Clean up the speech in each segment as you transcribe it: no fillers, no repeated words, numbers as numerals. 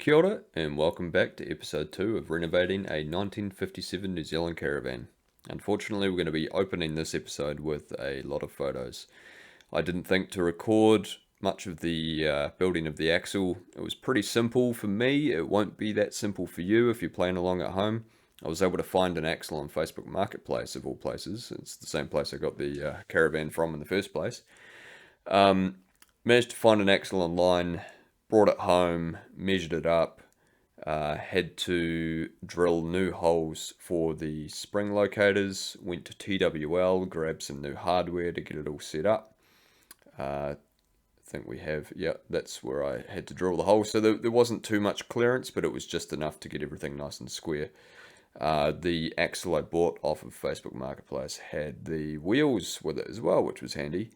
Kia ora, and welcome back to episode 2 of Renovating a 1957 New Zealand Caravan. Unfortunately, we're going to be opening this episode with a lot of photos. I didn't think to record much of the building of the axle. It was pretty simple for me. It won't be that simple for you if you're playing along at home. I was able to find an axle on Facebook Marketplace of all places. It's the same place I got the Caravan from in the first place. Managed to find an axle online, brought it home, measured it up, had to drill new holes for the spring locators, went to TWL, grabbed some new hardware to get it all set up. I think we have, yeah, that's where I had to drill the hole. So there wasn't too much clearance, but it was just enough to get everything nice and square. The axle I bought off of Facebook Marketplace had the wheels with it as well, which was handy.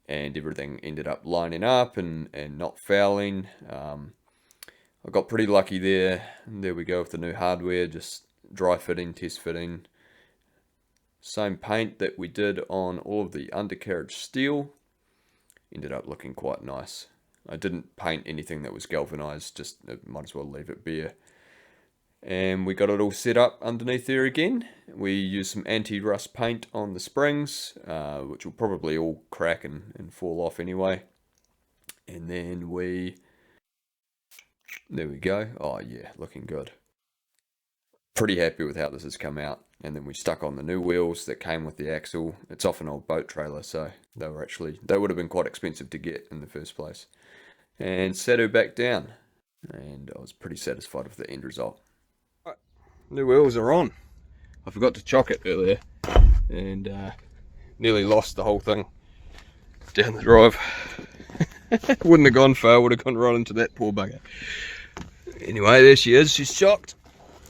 And everything ended up lining up and not fouling. I got pretty lucky there. And there we go with the new hardware, just dry fitting, test fitting. Same paint that we did on all of the undercarriage steel. Ended up looking quite nice. I didn't paint anything that was galvanized, just might as well leave it bare. And we got it all set up underneath there again. We used some anti-rust paint on the springs, which will probably all crack and fall off anyway. And then there we go. Oh yeah, looking good. Pretty happy with how this has come out. And then we stuck on the new wheels that came with the axle. It's off an old boat trailer, so they would have been quite expensive to get in the first place. And set her back down. And I was pretty satisfied with the end result. New wheels are on. I forgot to chock it earlier and nearly lost the whole thing down the drive. Wouldn't have gone far, would have gone right into that poor bugger. Anyway, there she is, she's chocked.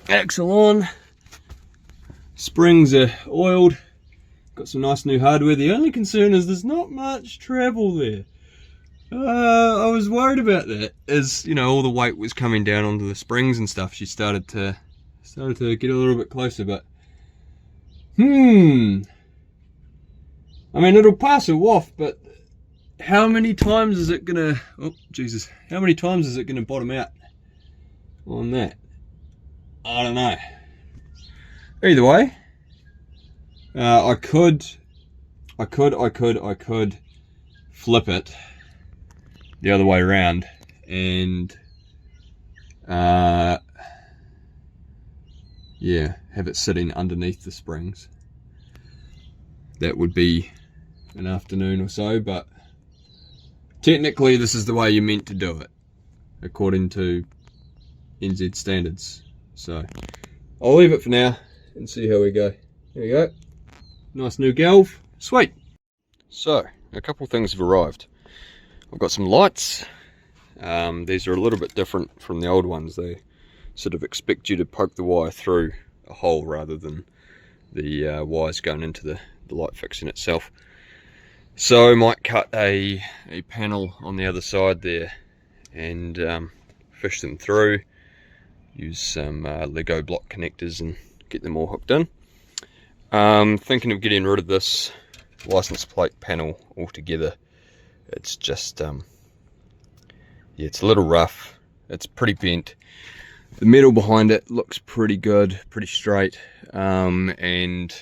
Axle on. Springs are oiled. Got some nice new hardware. The only concern is there's not much travel there. I was worried about that. As you know, all the weight was coming down onto the springs and stuff. She started to get a little bit closer, but I mean, it'll pass a WoF, but how many times is it gonna, oh Jesus, how many times is it gonna bottom out on that? I don't know. Either way, I could flip it the other way around and yeah, have it sitting underneath the springs. That would be an afternoon or so, but technically this is the way you're meant to do it, according to NZ standards. So I'll leave it for now and see how we go. There we go. Nice new galv. Sweet. So, a couple things have arrived. I've got some lights. These are a little bit different from the old ones. They sort of expect you to poke the wire through a hole rather than the wires going into the light fixing itself. So I might cut a panel on the other side there and fish them through, use some Lego block connectors and get them all hooked in. Thinking of getting rid of this license plate panel altogether. It's just yeah, it's a little rough, it's pretty bent. The metal behind it looks pretty good, pretty straight, and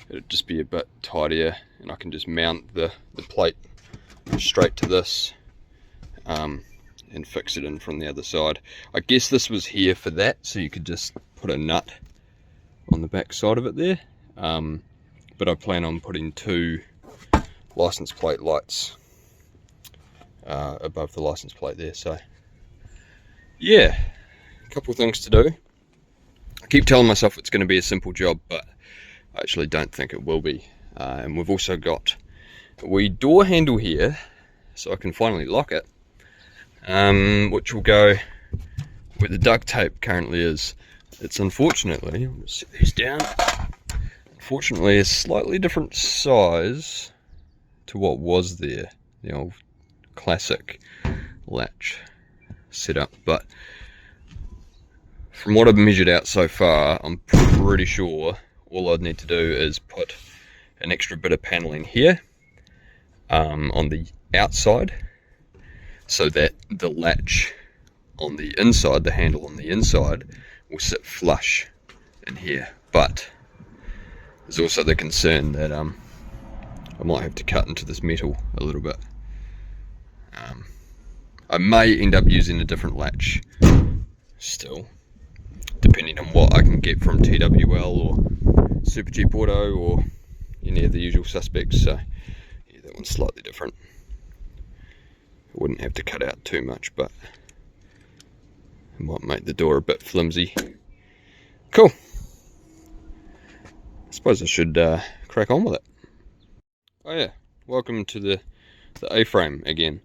it'd just be a bit tidier, and I can just mount the plate straight to this and fix it in from the other side. I guess this was here for that, so you could just put a nut on the back side of it there, but I plan on putting two license plate lights above the license plate there. So yeah, a couple of things to do. I keep telling myself it's going to be a simple job, but I actually don't think it will be. And we've also got a wee door handle here, so I can finally lock it, which will go where the duct tape currently is. It's unfortunately, I'm going to set these down, unfortunately a slightly different size to what was there, the old classic latch setup, but from what I've measured out so far, I'm pretty sure all I'd need to do is put an extra bit of paneling here on the outside so that the latch on the inside, the handle on the inside, will sit flush in here. But there's also the concern that I might have to cut into this metal a little bit. I may end up using a different latch still, depending on what I can get from TWL or Super Cheap Auto or any of the usual suspects. So yeah, that one's slightly different. I wouldn't have to cut out too much, but it might make the door a bit flimsy. Cool. I suppose I should crack on with it. Oh yeah, welcome to the A-frame again.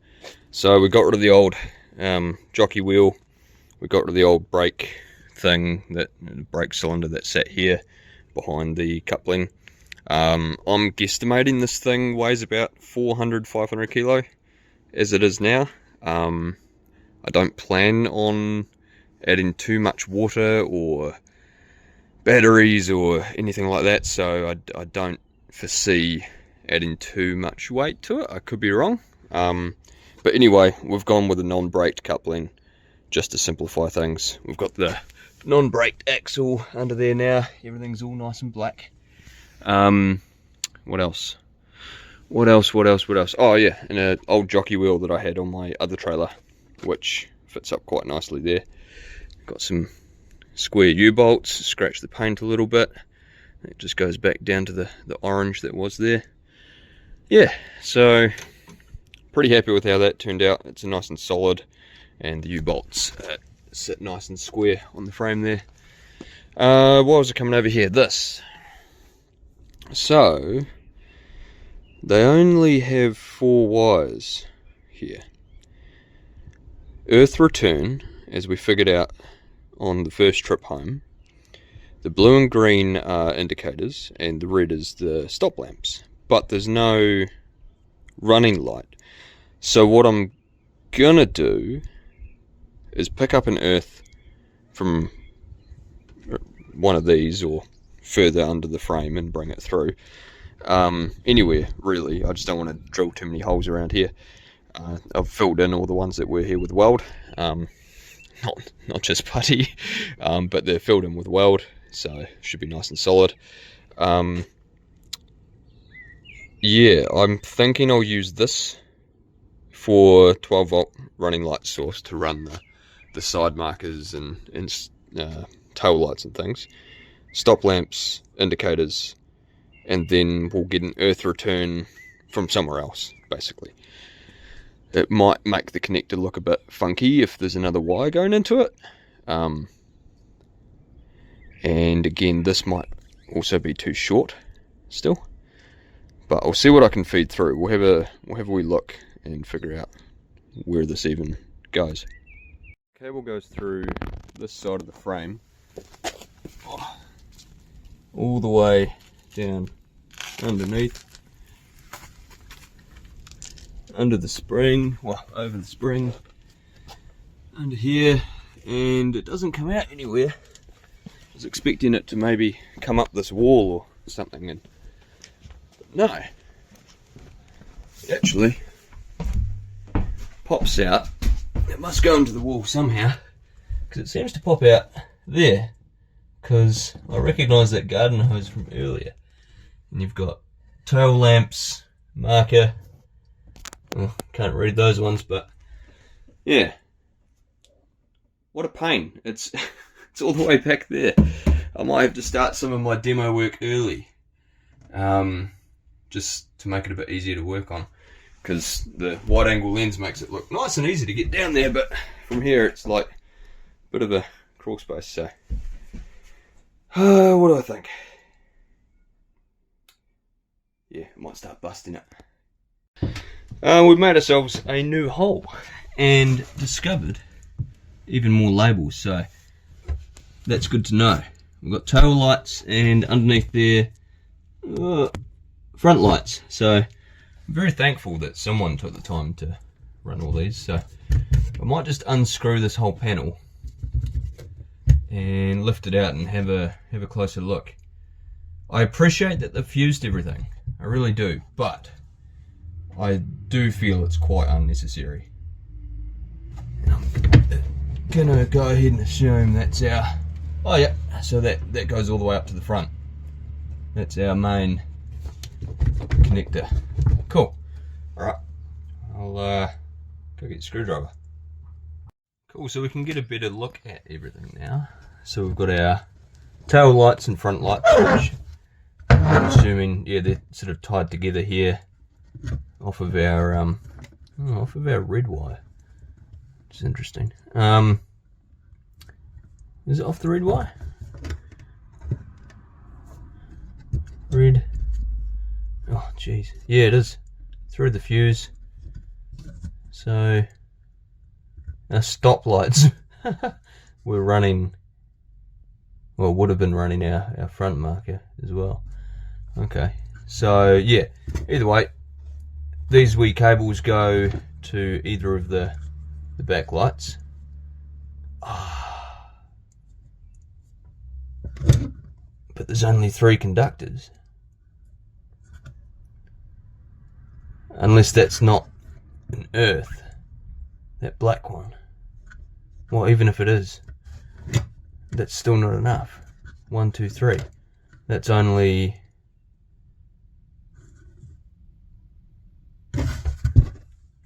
So we got rid of the old jockey wheel, we got rid of the old brake thing, that brake cylinder that sat here behind the coupling. I'm guesstimating this thing weighs about 400-500 kilo as it is now. I don't plan on adding too much water or batteries or anything like that, so I don't foresee adding too much weight to it. I could be wrong. But anyway, we've gone with a non-braked coupling just to simplify things. We've got the non-braked axle under there now. Everything's all nice and black. What else? What else? Oh yeah, and an old jockey wheel that I had on my other trailer, which fits up quite nicely there. Got some square U-bolts, scratched the paint a little bit. It just goes back down to the orange that was there. Yeah, so pretty happy with how that turned out. It's nice and solid, and the U-bolts sit nice and square on the frame there. Why was I coming over here? This. So they only have 4 wires here. Earth return, as we figured out on the first trip home. The blue and green are indicators, and the red is the stop lamps. But there's no running light. So what I'm gonna do is pick up an earth from one of these or further under the frame and bring it through. Anywhere really, I just don't want to drill too many holes around here. I've filled in all the ones that were here with weld, not just putty, but they're filled in with weld, so should be nice and solid. Yeah, I'm thinking I'll use this for 12 volt running light source to run the side markers and tail lights and things, stop lamps, indicators, and then we'll get an earth return from somewhere else, basically. It might make the connector look a bit funky if there's another wire going into it. And again, this might also be too short still. But I'll see what I can feed through. We'll have a wee look and figure out where this even goes. Cable goes through this side of the frame, all the way down underneath, under the spring, well, over the spring, under here, and it doesn't come out anywhere. I was expecting it to maybe come up this wall or something, and no, it actually pops out. It must go into the wall somehow, because it seems to pop out there, because I recognise that garden hose from earlier. And you've got tail lamps, marker, well, can't read those ones, but yeah, what a pain. It's all the way back there. I might have to start some of my demo work early, just to make it a bit easier to work on, because the wide angle lens makes it look nice and easy to get down there, but from here it's like a bit of a crawl space. So what do I think? Yeah, I might start busting it. We've made ourselves a new hole and discovered even more labels, so that's good to know. We've got tail lights, and underneath there front lights, so I'm very thankful that someone took the time to run all these. So I might just unscrew this whole panel and lift it out and have a closer look. I appreciate that they've fused everything, I really do, but I do feel it's quite unnecessary. gonna go ahead and assume that's our, oh yeah, so that goes all the way up to the front. That's our main connector. Cool. Alright, I'll go get a screwdriver. Cool, so we can get a better look at everything now. So we've got our tail lights and front lights, which I'm assuming, yeah, they're sort of tied together here off of our red wire, which is interesting. Is it off the red wire? Red. Oh, jeez. Yeah, it is. Through the fuse. So our stop lights were running, well, would have been running our front marker as well. Okay, so yeah, either way, these wee cables go to either of the back lights. But there's only 3 conductors. Unless that's not an earth, that black one. Well, even if it is, that's still not enough. 1, 2, 3. That's only...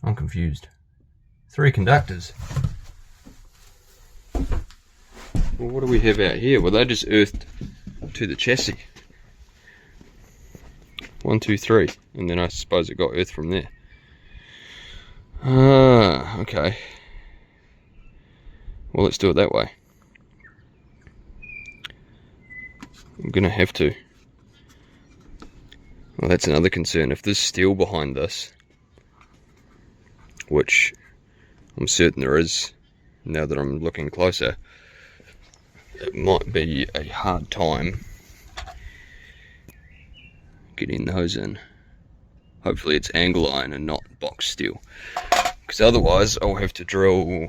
I'm confused. 3 conductors. Well, what do we have out here? Well, they just earthed to the chassis. 1, 2, 3, and then I suppose it got earth from there. Okay. Well, let's do it that way. I'm gonna have to. Well, that's another concern. If there's steel behind this, which I'm certain there is now that I'm looking closer, it might be a hard time getting those in. Hopefully it's angle iron and not box steel, because otherwise I'll have to drill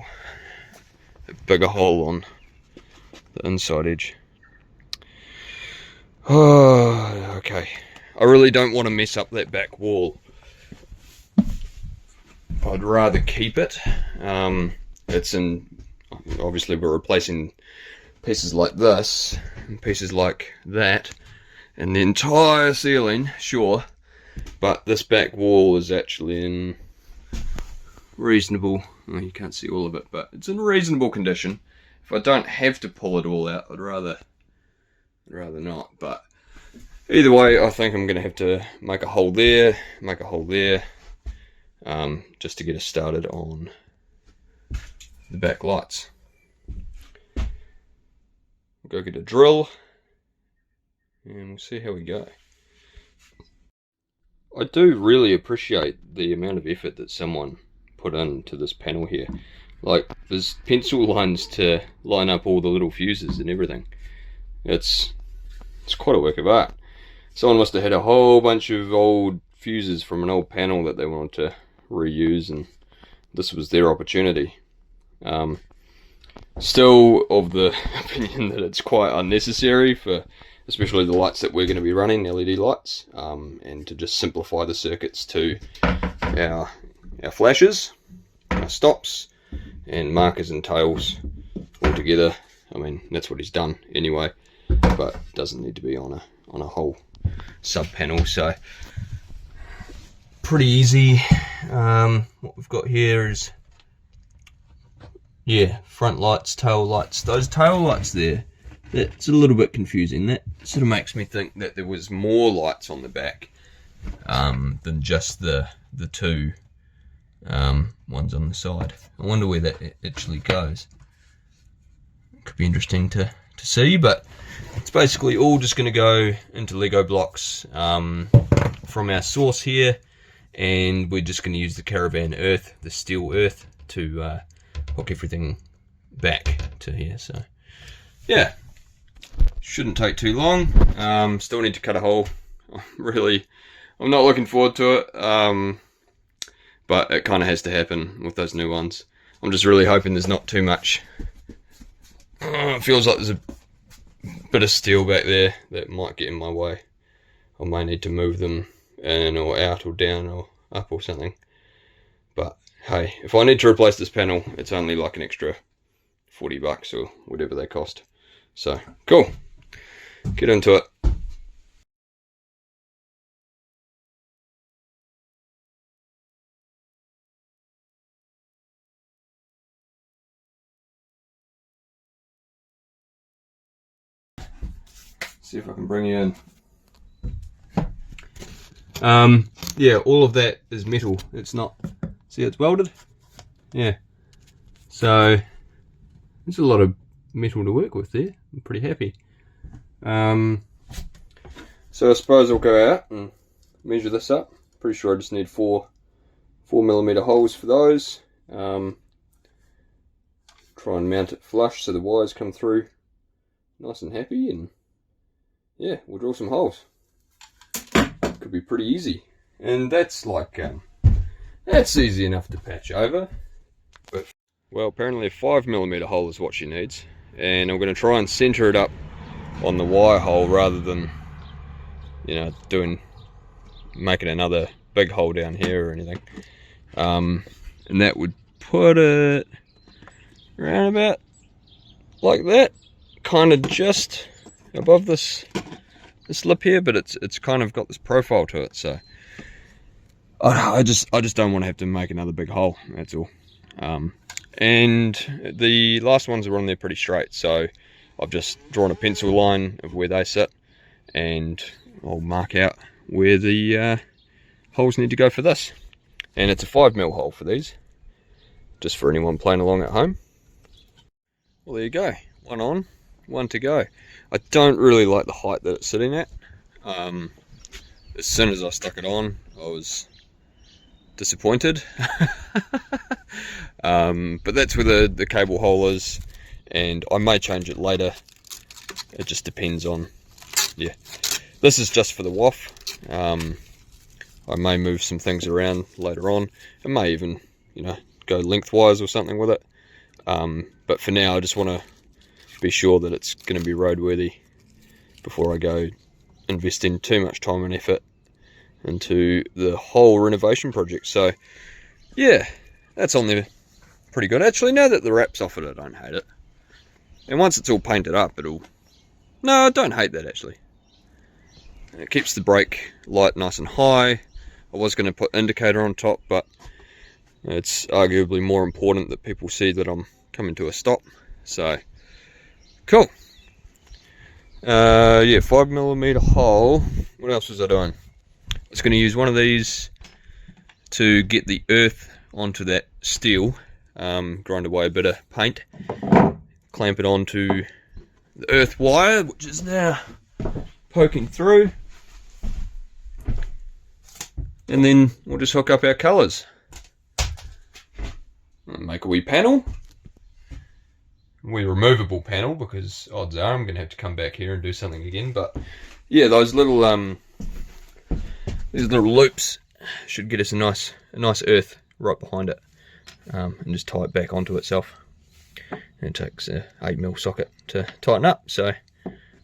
a bigger hole on the inside edge. Oh, okay. I really don't want to mess up that back wall. I'd rather keep it. It's in, obviously we're replacing pieces like this and pieces like that and the entire ceiling, sure, but this back wall is actually in reasonable, well, you can't see all of it, but it's in reasonable condition. If I don't have to pull it all out, I'd rather not, but either way, I think I'm going to have to make a hole there, just to get us started on the back lights. We'll go get a drill and we'll see how we go. I do really appreciate the amount of effort that someone put into this panel here. Like, there's pencil lines to line up all the little fuses and everything. It's quite a work of art. Someone must have had a whole bunch of old fuses from an old panel that they wanted to reuse, and this was their opportunity. Still of the opinion that it's quite unnecessary for especially the lights that we're going to be running, LED lights, and to just simplify the circuits to our flashes, our stops, and markers and tails all together. I mean, that's what he's done anyway, but it doesn't need to be on a whole sub panel. So pretty easy. What we've got here is, yeah, front lights, tail lights. Those tail lights there, that's a little bit confusing. That sort of makes me think that there was more lights on the back than just the 2 ones on the side. I wonder where that actually goes. Could be interesting to see, but it's basically all just going to go into Lego blocks from our source here, and we're just going to use the Caravan earth, the steel earth, to hook everything back to here. So yeah, shouldn't take too long. Still need to cut a hole. I'm not looking forward to it, but it kind of has to happen with those new ones. I'm just really hoping there's not too much. It feels like there's a bit of steel back there that might get in my way. I may need to move them in or out or down or up or something. But hey, if I need to replace this panel, it's only like an extra $40 or whatever they cost. So cool, get into it. See if I can bring you in. Yeah, all of that is metal. It's not, see, it's welded. Yeah, so there's a lot of metal to work with there. I'm pretty happy. So I suppose I'll go out and measure this up. Pretty sure I just need 4mm holes for those. Try and mount it flush so the wires come through nice and happy, and yeah, we'll drill some holes. Could be pretty easy, and that's like that's easy enough to patch over. But well, apparently a 5mm hole is what she needs, and I'm going to try and center it up on the wire hole rather than, you know, making another big hole down here or anything. And that would put it around about like that, kind of just above this lip here, but it's kind of got this profile to it, so I just don't want to have to make another big hole, that's all. And the last ones are on there pretty straight, so I've just drawn a pencil line of where they sit, and I'll mark out where the holes need to go for this. And it's a 5mm hole for these, just for anyone playing along at home. Well, there you go, one on, one to go. I don't really like the height that it's sitting at. As soon as I stuck it on, I was disappointed. But that's where the cable hole is, and I may change it later. It just depends on, yeah. This is just for the WoF. I may move some things around later on. I may even, you know, go lengthwise or something with it. But for now, I just want to be sure that it's going to be roadworthy before I go investing too much time and effort into the whole renovation project. So yeah, that's on there pretty good. Actually, now that the wrap's off it, I don't hate it. And once it's all painted up, no, I don't hate that actually. It keeps the brake light nice and high. I was going to put indicator on top, but it's arguably more important that people see that I'm coming to a stop. So cool. Yeah, 5mm hole. What else was I doing? I was going to use one of these to get the earth onto that steel, grind away a bit of paint, clamp it onto the earth wire, which is now poking through, and then we'll just hook up our colours. Make a wee panel. Removable panel, because odds are I'm going to have to come back here and do something again. But yeah, those little these little loops should get us a nice earth right behind it, and just tie it back onto itself. And it takes a 8mm socket to tighten up. So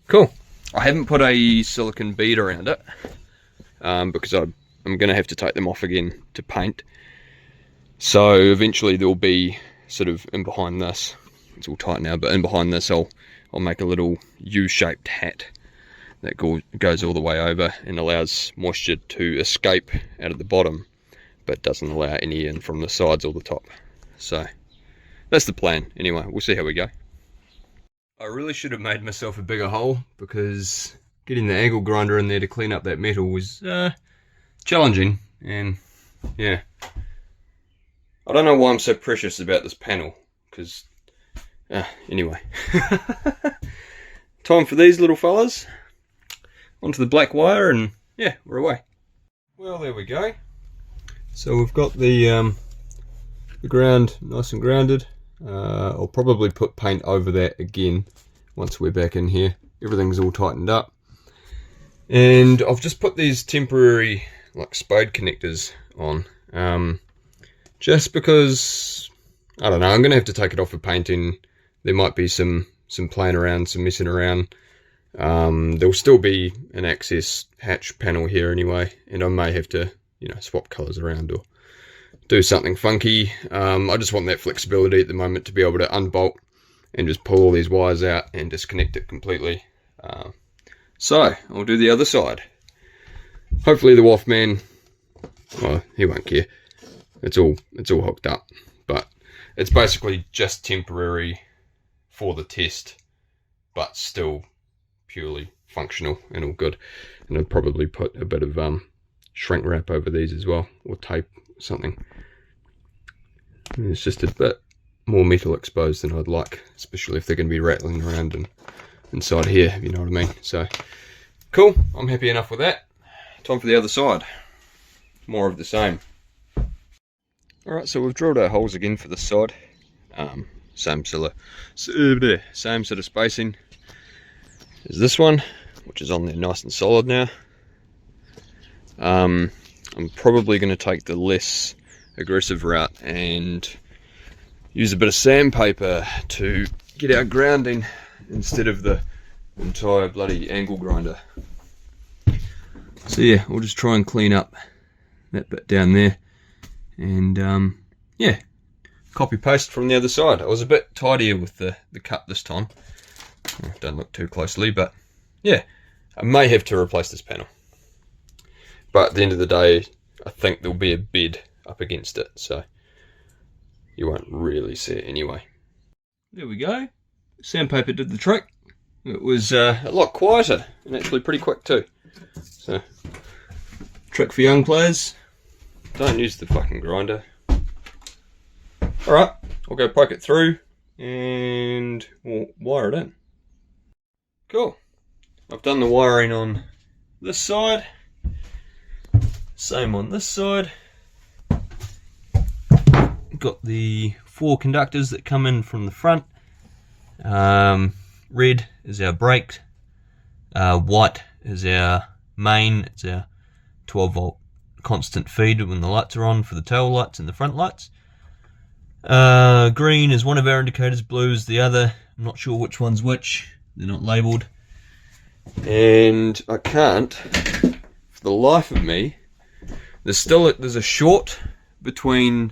cool. I haven't put a silicone bead around it because I'm going to have to take them off again to paint. So eventually there'll be sort of in behind this. It's all tight now, but in behind this I'll make a little U-shaped hat that goes all the way over and allows moisture to escape out of the bottom, but doesn't allow any in from the sides or the top. So that's the plan. Anyway, we'll see how we go. I really should have made myself a bigger hole, because getting the angle grinder in there to clean up that metal was challenging. And yeah, I don't know why I'm so precious about this panel, because anyway. Time for these little fellas onto the black wire, and yeah, we're away. Well, there we go. So we've got the ground nice and grounded. I'll probably put paint over that again once we're back in here. Everything's all tightened up, and I've just put these temporary like spade connectors on, just because, I don't know, I'm gonna have to take it off for painting. There might be some playing around, some messing around. There'll still be an access hatch panel here anyway, and I may have to, you know, swap colours around or do something funky. I just want that flexibility at the moment to be able to unbolt and just pull all these wires out and disconnect it completely. So I'll do the other side. Hopefully the WoF man, well, he won't care. It's all hooked up, but it's basically just temporary for the test, but still purely functional and all good. And I'll probably put a bit of shrink wrap over these as well, or tape or something. And it's just a bit more metal exposed than I'd like, especially if they're going to be rattling around and inside here, if you know what I mean. So cool, I'm happy enough with that. Time for the other side. More of the same. Alright, so we've drilled our holes again for this side. Same sort of spacing as this one, which is on there nice and solid now. I'm probably going to take the less aggressive route and use a bit of sandpaper to get our grounding instead of the entire bloody angle grinder. So yeah, we'll just try and clean up that bit down there, and yeah, copy paste from the other side. I was a bit tidier with the cut this time. Don't look too closely, but yeah, I may have to replace this panel, but at the end of the day I think there'll be a bed up against it, so you won't really see it anyway. There we go, sandpaper did the trick. It was a lot quieter and actually pretty quick too. So, trick for young players, don't use the fucking grinder. Alright, I'll go poke it through and we'll wire it in. Cool. I've done the wiring on this side, same on this side. Got the 4 conductors that come in from the front. Red is our brake, white is our main, it's our 12 volt constant feed when the lights are on for the tail lights and the front lights. Green is one of our indicators, blue is the other. I'm not sure which one's which, they're not labelled. And I can't, for the life of me, there's a short between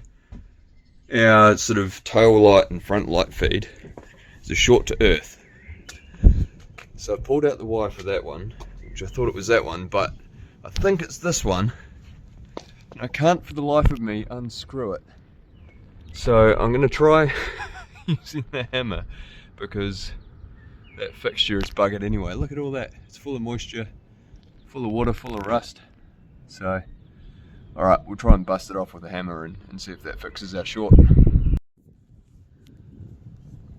our sort of tail light and front light feed. There's a short to earth. So I pulled out the wire for that one, which I thought it was that one, but I think it's this one. And I can't for the life of me unscrew it. So I'm going to try using the hammer, because that fixture is buggered anyway. Look at all that. It's full of moisture, full of water, full of rust. So, alright, we'll try and bust it off with a hammer and see if that fixes our short.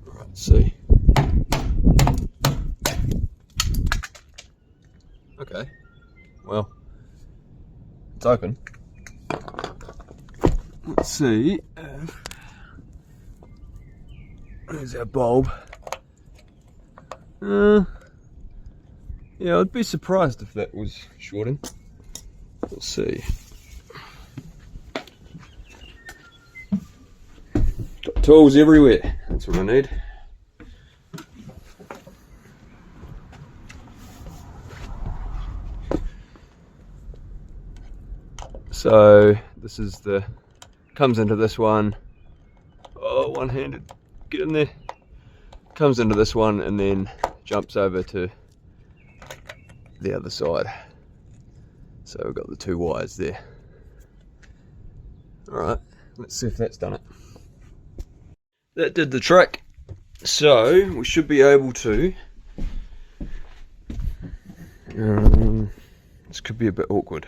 Alright, let's see. Okay, well, it's open. Let's see. There's our bulb. Yeah, I'd be surprised if that was shorting. Let's see. Got tools everywhere. That's what I need. So this is comes into this one. Oh, one-handed, get in there. Comes into this one and then jumps over to the other side. So we've got the 2 wires there. Alright, let's see if that's done it. That did the trick. So we should be able to, this could be a bit awkward.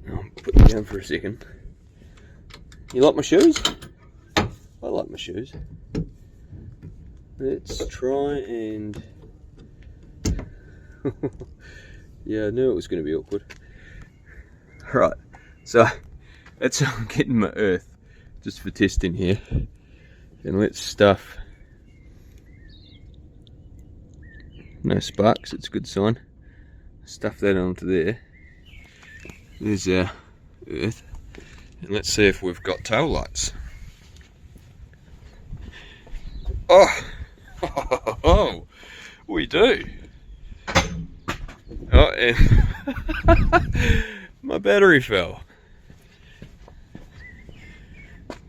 I'll put you down for a second. You like my shoes? I like my shoes. Let's try and... yeah, I knew it was going to be awkward. Right, so that's how I'm getting my earth, just for testing here. And let's stuff... no sparks, it's a good sign. Stuff that onto there. There's our earth, and let's see if we've got tail lights. Oh, we do. Oh, and my battery fell.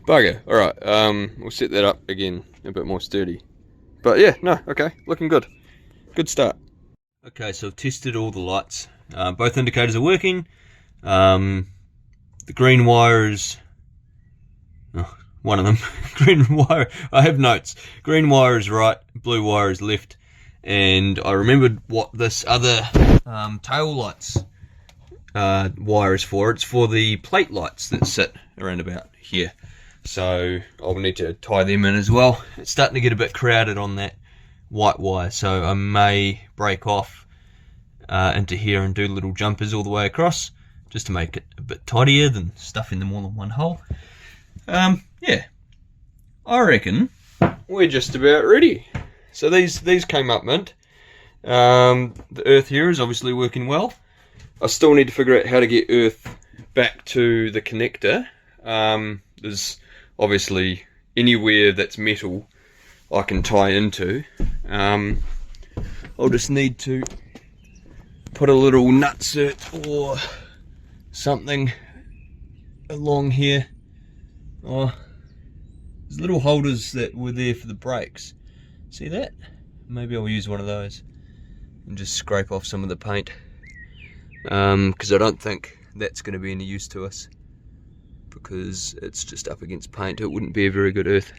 Bugger. Alright, we'll set that up again a bit more sturdy. But yeah, no, okay, looking good. Good start. Okay, so I've tested all the lights. Both indicators are working. The green wire is... Oh, one of them. Green wire, I have notes. Green wire is right, blue wire is left. And I remembered what this other tail lights wire is for. It's for the plate lights that sit around about here. So I'll need to tie them in as well. It's starting to get a bit crowded on that white wire, so I may break off into here and do little jumpers all the way across, just to make it a bit tidier than stuffing them all in one hole. Yeah, I reckon we're just about ready. So these came up mint. The earth here is obviously working well. I still need to figure out how to get earth back to the connector. There's obviously anywhere that's metal I can tie into. I'll just need to put a little nutsert or something along here. Oh, there's little holders that were there for the brakes. See that? Maybe I'll use one of those and just scrape off some of the paint, because I don't think that's going to be any use to us, because it's just up against paint. It wouldn't be a very good earth.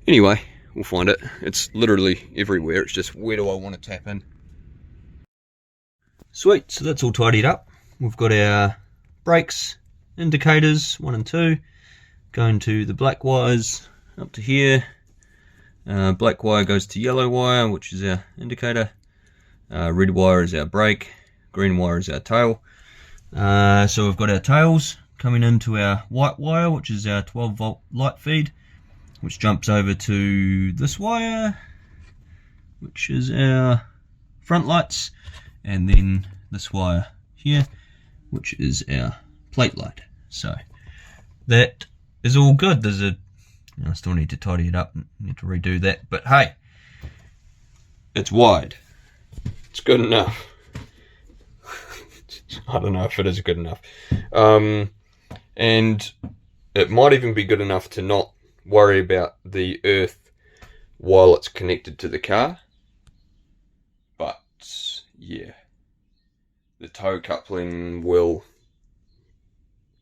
Anyway, we'll find it. It's literally everywhere. It's just, where do I want to tap in? Sweet, so that's all tidied up. We've got our brakes, indicators, 1 and 2, going to the black wires up to here. Black wire goes to yellow wire, which is our indicator. Red wire is our brake. Green wire is our tail. So we've got our tails coming into our white wire, which is our 12 volt light feed, which jumps over to this wire, which is our front lights, and then this wire here, which is our plate light. So that is all good. I still need to tidy it up, need to redo that, but hey, it's wide. It's good enough. I don't know if it is good enough. And it might even be good enough to not worry about the earth while it's connected to the car. But yeah, the tow coupling will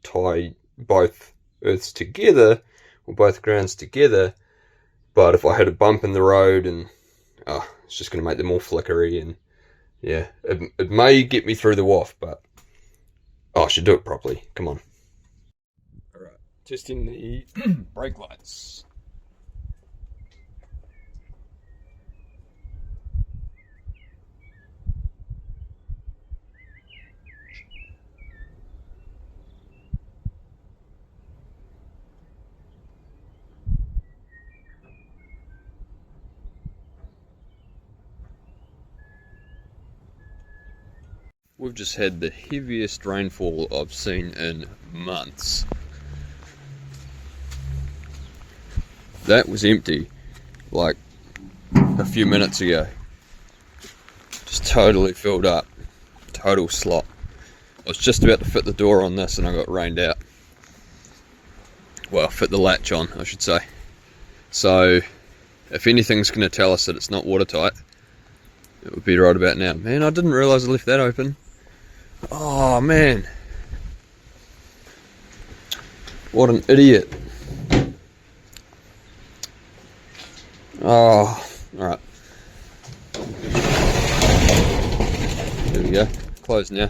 tie both earths together, or both grounds together. But if I had a bump in the road, and it's just going to make them all flickery, and yeah, it may get me through the WoF, but I should do it properly. Come on. Alright, testing the brake lights. We've just had the heaviest rainfall I've seen in months. That was empty like a few minutes ago. Just totally filled up. Total slop. I was just about to fit the door on this and I got rained out. Well, fit the latch on, I should say. So, if anything's going to tell us that it's not watertight, it would be right about now. Man, I didn't realise I left that open. Oh man, what an idiot. Oh, alright. There we go, closed now.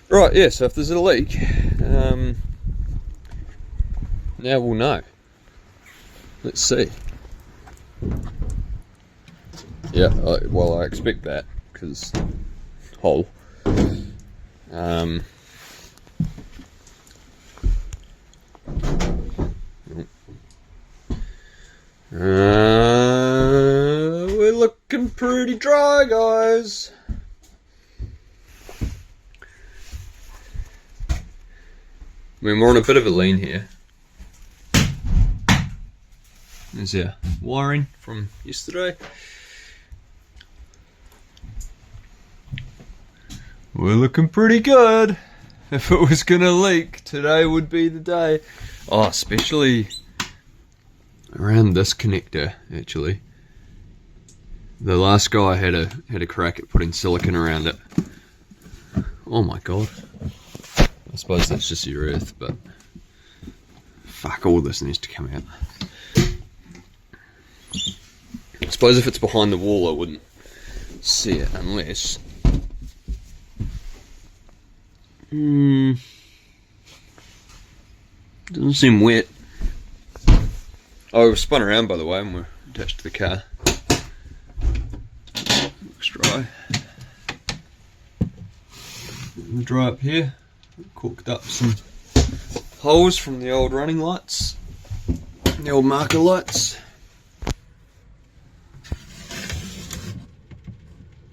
Right, yeah, so if there's a leak, now we'll know. Let's see. Yeah, well, I expect that, because hole. We're looking pretty dry, guys. I mean, we're on a bit of a lean here. There's our wiring from yesterday. We're looking pretty good. If it was gonna leak, today would be the day. Oh, especially around this connector actually. The last guy had a crack at putting silicone around it. Oh my god. I suppose that's just your earth, but fuck, all this needs to come out. I suppose if it's behind the wall I wouldn't see it unless doesn't seem wet. Oh, we've spun around by the way and we're attached to the car. Looks dry. Dry up here. Corked up some holes from the old running lights, the old marker lights.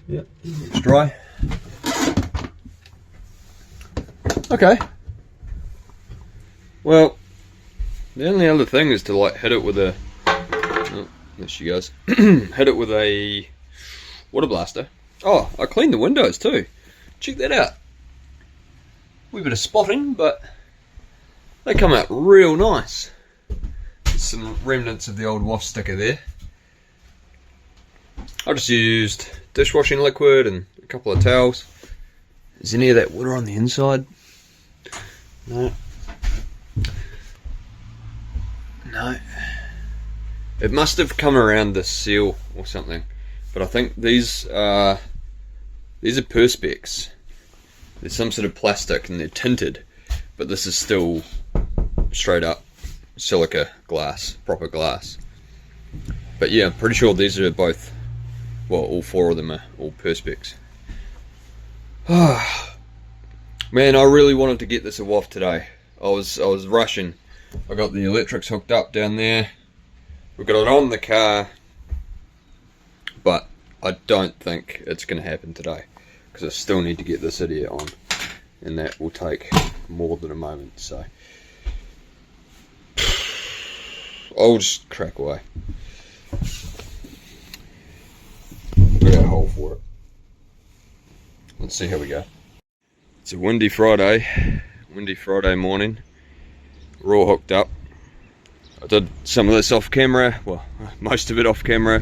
Yep, looks dry. Okay. Well, the only other thing is to like hit it with a, oh, there she goes, hit it with a water blaster. Oh, I cleaned the windows too. Check that out. Wee bit of spotting, but they come out real nice. There's some remnants of the old WoF sticker there. I just used dishwashing liquid and a couple of towels. Is any of that water on the inside? No. No. It must have come around the seal or something. But I think these are perspex. There's some sort of plastic and they're tinted, but this is still straight up silica glass, proper glass. But yeah, I'm pretty sure these are both, well, all four of them are all perspex. Man, I really wanted to get this a WoF today. I was rushing. I got the electrics hooked up down there. We got it on the car, but I don't think it's going to happen today because I still need to get this idiot on, and that will take more than a moment. So I'll just crack away. Got a hole for it. Let's see how we go. It's a windy Friday morning. We're all hooked up. I did some of this off camera, well, most of it off camera.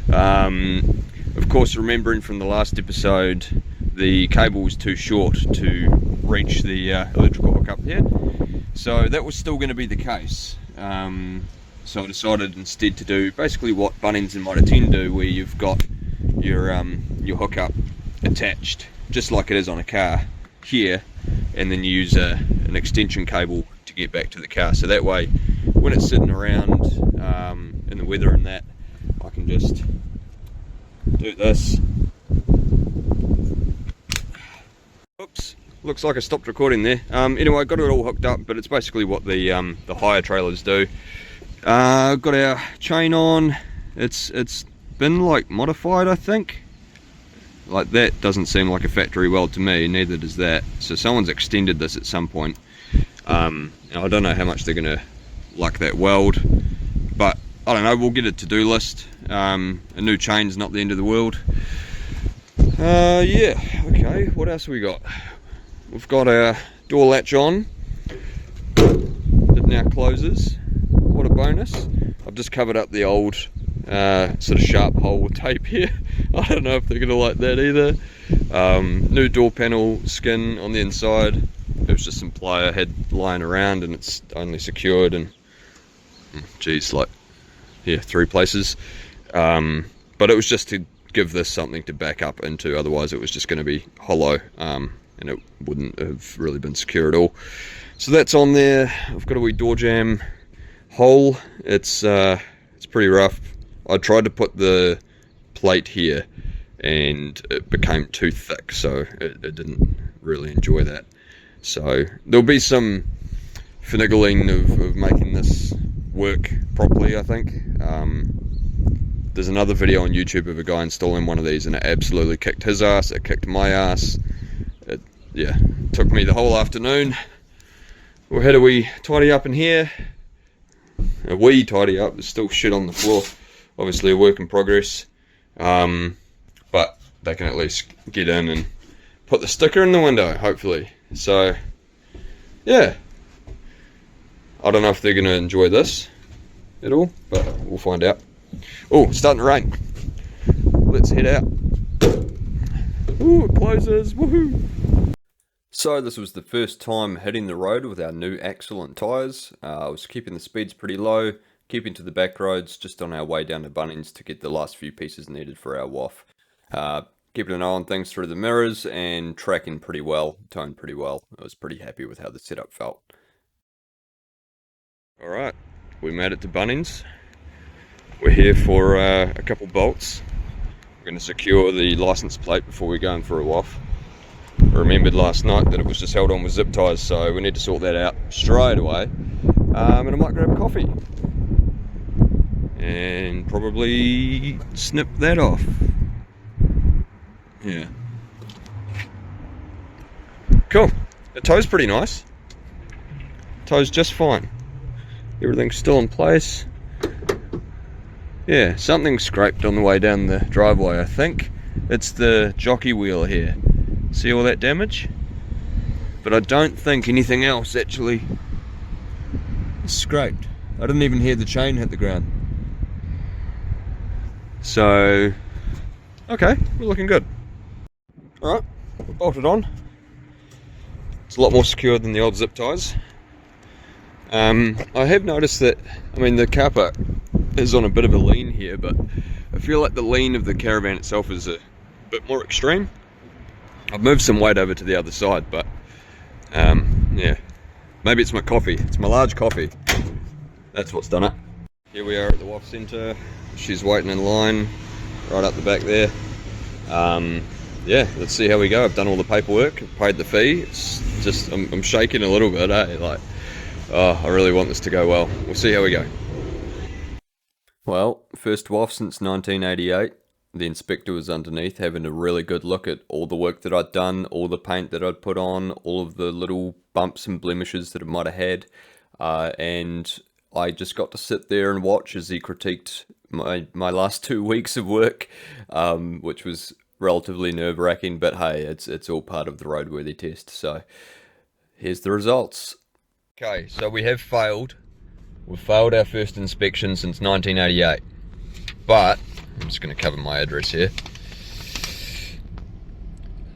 Of course, remembering from the last episode, the cable was too short to reach the electrical hookup here. So that was still going to be the case. So I decided instead to do basically what Bunnings and Mitre 10 do, where you've got your hookup attached, just like it is on a car here, and then you use an extension cable to get back to the car. So that way, when it's sitting around in the weather and that, I can just do this. Oops, looks like I stopped recording there. Anyway, I got it all hooked up, but it's basically what the hire trailers do. Got our chain on. It's been like modified, I think. Like, that doesn't seem like a factory weld to me, neither does that. So someone's extended this at some point. I don't know how much they're gonna like that weld, but I don't know, we'll get a to-do list. A new chain's not the end of the world. Yeah, okay, what else have we got? We've got our door latch on. It now closes. What a bonus. I've just covered up the old sort of sharp hole with tape here. I don't know if they're gonna like that either. New door panel skin on the inside. It was just some ply I had lying around, and it's only secured and geez, like, yeah, 3 places. But it was just to give this something to back up into, otherwise it was just going to be hollow, and it wouldn't have really been secure at all. So that's on there. I've got a wee door jamb hole. It's pretty rough. I tried to put the plate here and it became too thick, so it didn't really enjoy that. So there'll be some finagling of making this work properly, I think. There's another video on YouTube of a guy installing one of these, and it absolutely kicked his ass, it kicked my ass. It took me the whole afternoon. We had a wee tidy up in here. A wee tidy up, there's still shit on the floor. Obviously a work in progress. But they can at least get in and put the sticker in the window, hopefully. So, yeah. I don't know if they're going to enjoy this. at all, but we'll find out. Oh, it's starting to rain. Let's head out. Ooh, it closes, woohoo! So this was the first time hitting the road with our new excellent tyres. I was keeping the speeds pretty low, keeping to the back roads, just on our way down to Bunnings to get the last few pieces needed for our WoF. Keeping an eye on things through the mirrors and tracking pretty well, towing pretty well. I was pretty happy with how the setup felt. Alright, we made it to Bunnings. We're here for a couple bolts. We're going to secure the license plate before we go in for a WoF. I remembered last night that it was just held on with zip ties, so we need to sort that out straight away. And I might grab a coffee. And probably snip that off. Yeah. Cool. The toe's pretty nice. Toe's just fine. Everything's still in place. Yeah, something scraped on the way down the driveway, I think. It's the jockey wheel here. See all that damage? But I don't think anything else actually is scraped. I didn't even hear the chain hit the ground. So, okay, we're looking good. Alright, we're bolted on. It's a lot more secure than the old zip ties. I have noticed that, the car park is on a bit of a lean here, but I feel like the lean of the Caravan itself is a bit more extreme. I've moved some weight over to the other side, but yeah, maybe it's my coffee. It's my large coffee. That's what's done it. Here we are at the WoF Centre. She's waiting in line right up the back there. Yeah, let's see how we go. I've done all the paperwork, paid the fee. It's just, I'm shaking a little bit, like, oh, I really want this to go well. We'll see how we go. Well, first WoF since 1988. The inspector was underneath having a really good look at all the work that I'd done, all the paint that I'd put on, all of the little bumps and blemishes that it might have had. And I just got to sit there and watch as he critiqued my last 2 weeks of work, which was relatively nerve-wracking, but hey, it's all part of the roadworthy test. So here's the results. Okay, so we have failed. We've failed our first inspection since 1988, but I'm just going to cover my address here.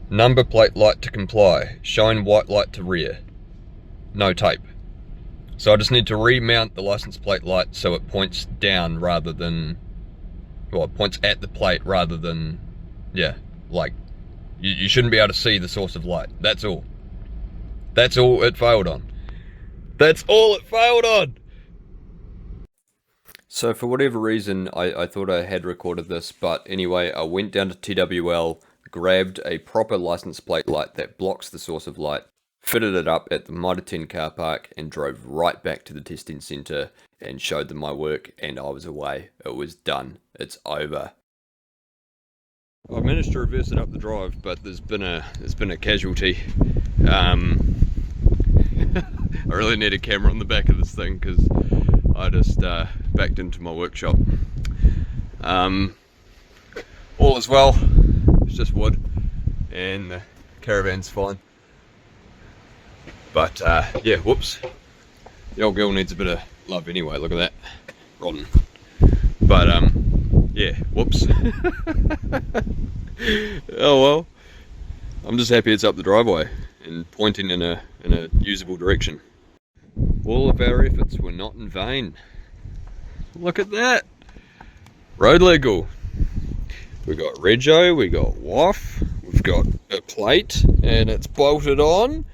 Number plate light to comply, shine white light to rear, no tape. So I just need to remount the license plate light so it points down rather than, well, it points at the plate rather than, yeah, like, you shouldn't be able to see the source of light. That's all. That's all it failed on. That's all it failed on! So for whatever reason, I thought I had recorded this, but anyway, I went down to TWL, grabbed a proper license plate light that blocks the source of light, fitted it up at the Mitre 10 car park, and drove right back to the testing centre and showed them my work, and I was away. It was done. It's over. I've managed to reverse it up the drive, but there's been a casualty. I really need a camera on the back of this thing because I just backed into my workshop. All is well. It's just wood, and the Caravan's fine. But yeah, whoops. The old girl needs a bit of love anyway. Look at that, rotten. But yeah, whoops. Oh well. I'm just happy it's up the driveway and pointing in a usable direction. All of our efforts were not in vain. Look at that. Road legal. We got rego, we got WoF, we've got a plate, and it's bolted on.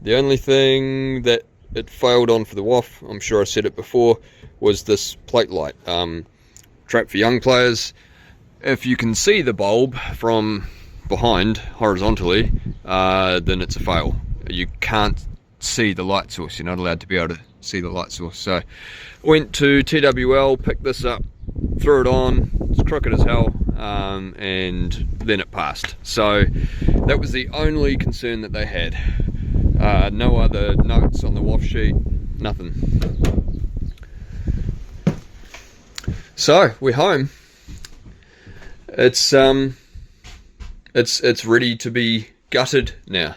The only thing that it failed on for the WoF, I'm sure I said it before, was this plate light. Trap for young players. If you can see the bulb from behind horizontally, then it's a fail. You can't see the light source. You're not allowed to be able to see the light source. So went to TWL, picked this up, threw it on. It's crooked as hell, and then it passed. So that was the only concern that they had. No other notes on the WoF sheet, nothing. So we're home. It's ready to be gutted now,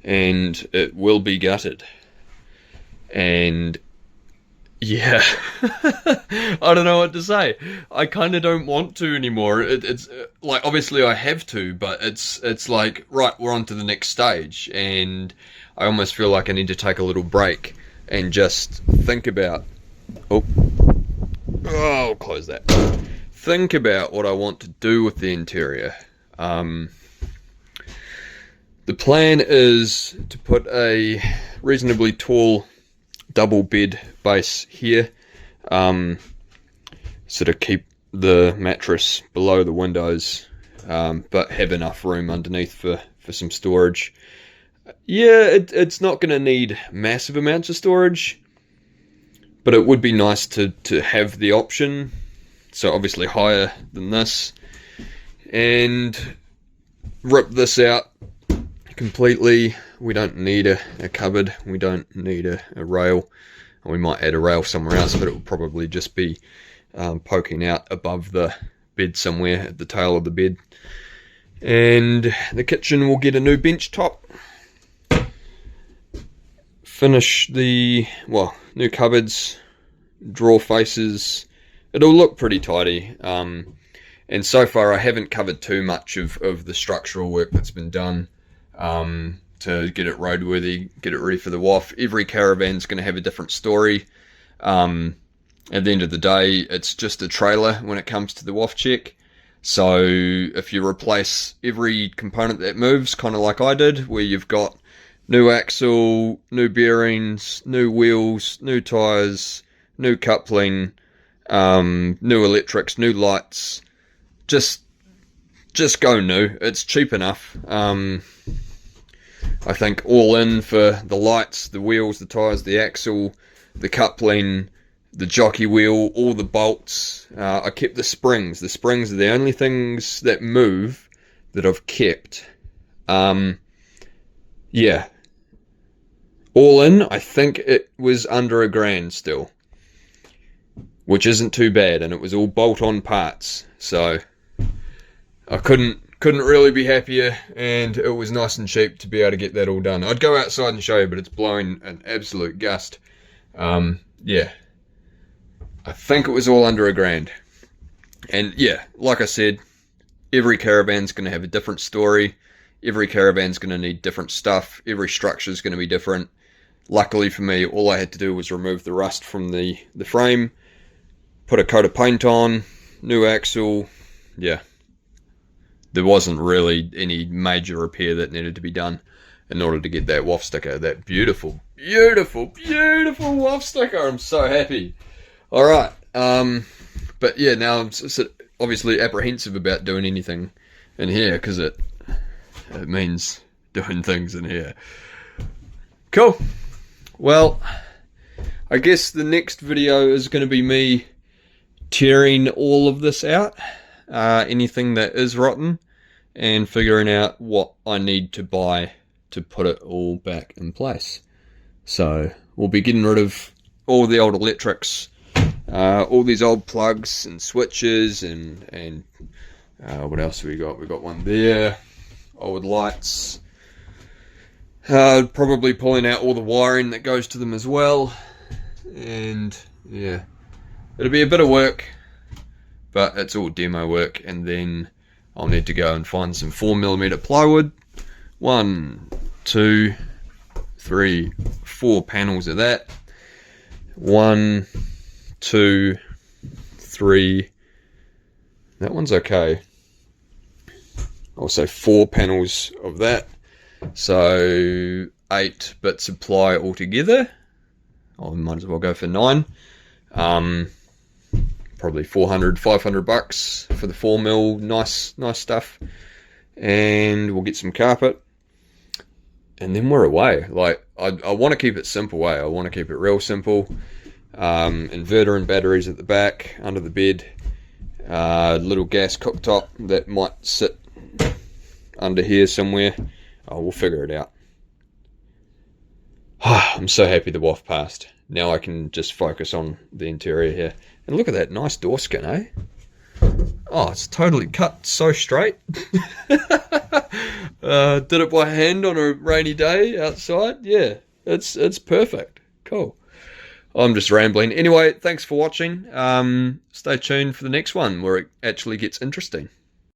and it will be gutted. And Yeah, I don't know what to say. I kind of don't want to anymore. It's like, obviously I have to, but it's like, right, we're on to the next stage, and I almost feel like I need to take a little break and just think about. Oh, I'll close that. Think about what I want to do with the interior. The plan is to put a reasonably tall double bed base here, sort of keep the mattress below the windows, but have enough room underneath for some storage. Yeah, it's not going to need massive amounts of storage, but it would be nice to have the option. So obviously higher than this, and rip this out completely. We don't need a cupboard, we don't need a rail. We might add a rail somewhere else, but it will probably just be poking out above the bed somewhere at the tail of the bed. And the kitchen will get a new bench top. Finish the, well, new cupboards, drawer faces. It'll look pretty tidy. And so far I haven't covered too much of the structural work that's been done to get it roadworthy, get it ready for the WoF. Every caravan's going to have a different story. At the end of the day, it's just a trailer when it comes to the WoF check. So if you replace every component that moves, kind of like I did, where you've got new axle, new bearings, new wheels, new tyres, new coupling, new electrics, new lights, just go new. It's cheap enough. I think all in for the lights, the wheels, the tyres, the axle, the coupling, the jockey wheel, all the bolts. I kept the springs. The springs are the only things that move that I've kept. Yeah. All in, I think it was under $1,000 still, which isn't too bad, and it was all bolt-on parts. So I couldn't really be happier, and it was nice and cheap to be able to get that all done. I'd go outside and show you, but it's blowing an absolute gust. Yeah, I think it was all under $1,000. And yeah, like I said, every caravan's going to have a different story. Every caravan's going to need different stuff. Every structure's going to be different. Luckily for me, all I had to do was remove the rust from the frame, put a coat of paint on, new axle. Yeah, there wasn't really any major repair that needed to be done in order to get that WoF sticker, that beautiful, beautiful, beautiful WoF sticker. I'm so happy. All right, but yeah, now I'm obviously apprehensive about doing anything in here because it means doing things in here. Cool. Well, I guess the next video is going to be me tearing all of this out, anything that is rotten, and figuring out what I need to buy to put it all back in place. So we'll be getting rid of all the old electrics, all these old plugs and switches, and what else have we got? We got one there, old lights. Probably pulling out all the wiring that goes to them as well. And yeah, it'll be a bit of work, but it's all demo work. And then I'll need to go and find some 4mm plywood. 1, 2, 3, 4 panels of that. 1, 2, 3. That one's okay. Also 4 panels of that. So 8 bits of ply altogether. I might as well go for 9. Probably 400, 500 bucks for the 4mm, nice stuff. And we'll get some carpet, and then we're away. Like, I want to keep it simple, I want to keep it real simple. Inverter and batteries at the back, under the bed. Little gas cooktop that might sit under here somewhere. Oh, we'll figure it out. I'm so happy the WoF passed. Now I can just focus on the interior here. And look at that nice door skin, eh? Oh, it's totally cut so straight. Did it by hand on a rainy day outside. Yeah, it's perfect. Cool. I'm just rambling. Anyway, thanks for watching. Stay tuned for the next one where it actually gets interesting.